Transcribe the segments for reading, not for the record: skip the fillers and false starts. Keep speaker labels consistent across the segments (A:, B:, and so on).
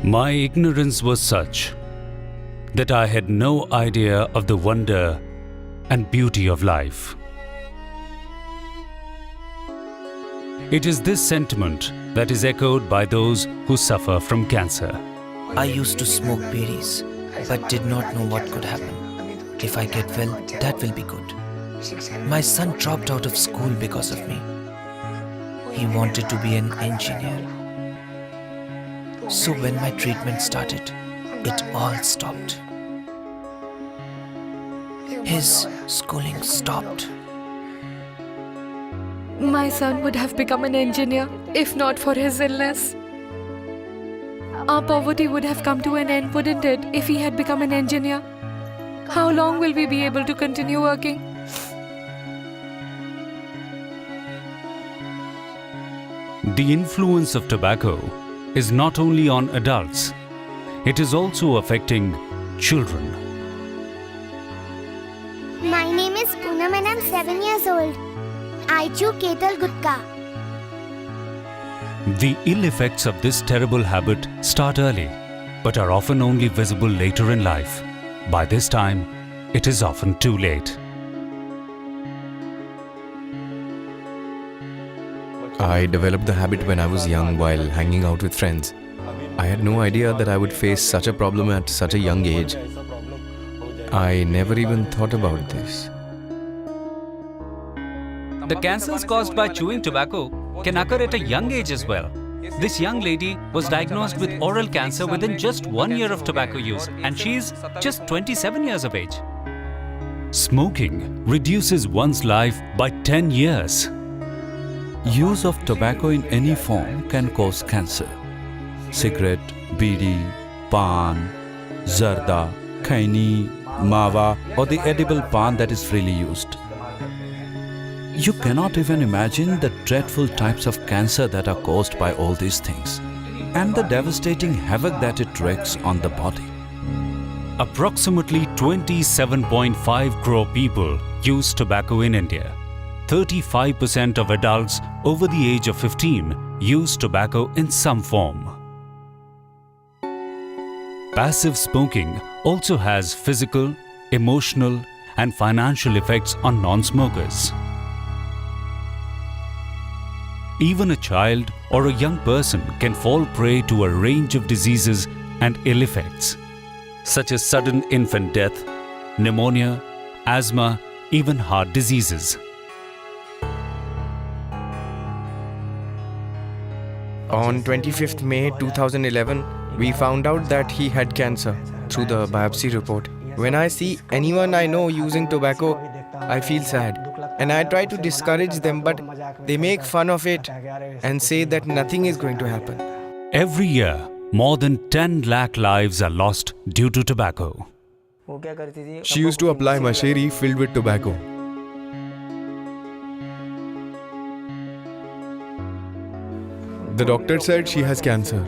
A: My ignorance was such that I had no idea of the wonder and beauty of life. It is this sentiment that is echoed by those who suffer from cancer.
B: I used to smoke bidis, but did not know what could happen. If I get well, that will be good. My son dropped out of school because of me. He wanted to be an engineer. So when my treatment started, it all stopped. His schooling stopped.
C: My son would have become an engineer if not for his illness. Our poverty would have come to an end, wouldn't it, if he had become an engineer? How long will we be able to continue working?
A: The influence of tobacco is not only on adults, it is also affecting children.
D: My name is Poonam and I'm 7 years old. I chew Ketal Gutka.
A: The ill effects of this terrible habit start early, but are often only visible later in life. By this time, it is often too late.
E: I developed the habit when I was young while hanging out with friends. I had no idea that I would face such a problem at such a young age. I never even thought about this.
F: The cancers caused by chewing tobacco can occur at a young age as well. This young lady was diagnosed with oral cancer within just 1 year of tobacco use, and she's just 27 years of age.
A: Smoking reduces one's life by 10 years.
G: Use of tobacco in any form can cause cancer. Cigarette, bidi, pan, zarda, khaini, mawa, or the edible pan that is freely used. You cannot even imagine the dreadful types of cancer that are caused by all these things, and the devastating havoc that it wreaks on the body.
A: Approximately 27.5 crore people use tobacco in India. 35% of adults over the age of 15 use tobacco in some form. Passive smoking also has physical, emotional, and financial effects on non-smokers. Even a child or a young person can fall prey to a range of diseases and ill effects, such as sudden infant death, pneumonia, asthma, even heart diseases.
E: On 25th May 2011, we found out that he had cancer through the biopsy report. When I see anyone I know using tobacco, I feel sad. And I try to discourage them, but they make fun of it and say that nothing is going to happen.
A: Every year, more than 10 lakh lives are lost due to tobacco.
E: She used to apply masheri filled with tobacco. The doctor said she has cancer.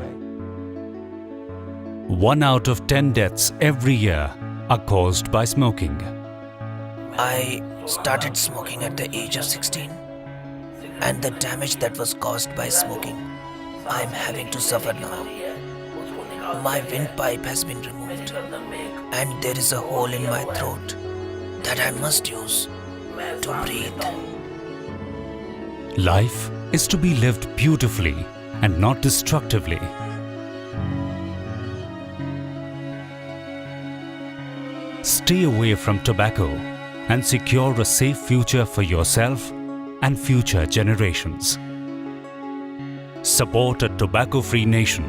A: 1 out of 10 deaths every year are caused by smoking.
B: I started smoking at the age of 16, and the damage that was caused by smoking, I'm having to suffer now. My windpipe has been removed, and there is a hole in my throat that I must use to breathe.
A: Life is to be lived beautifully and not destructively. Stay away from tobacco and secure a safe future for yourself and future generations. Support a tobacco-free nation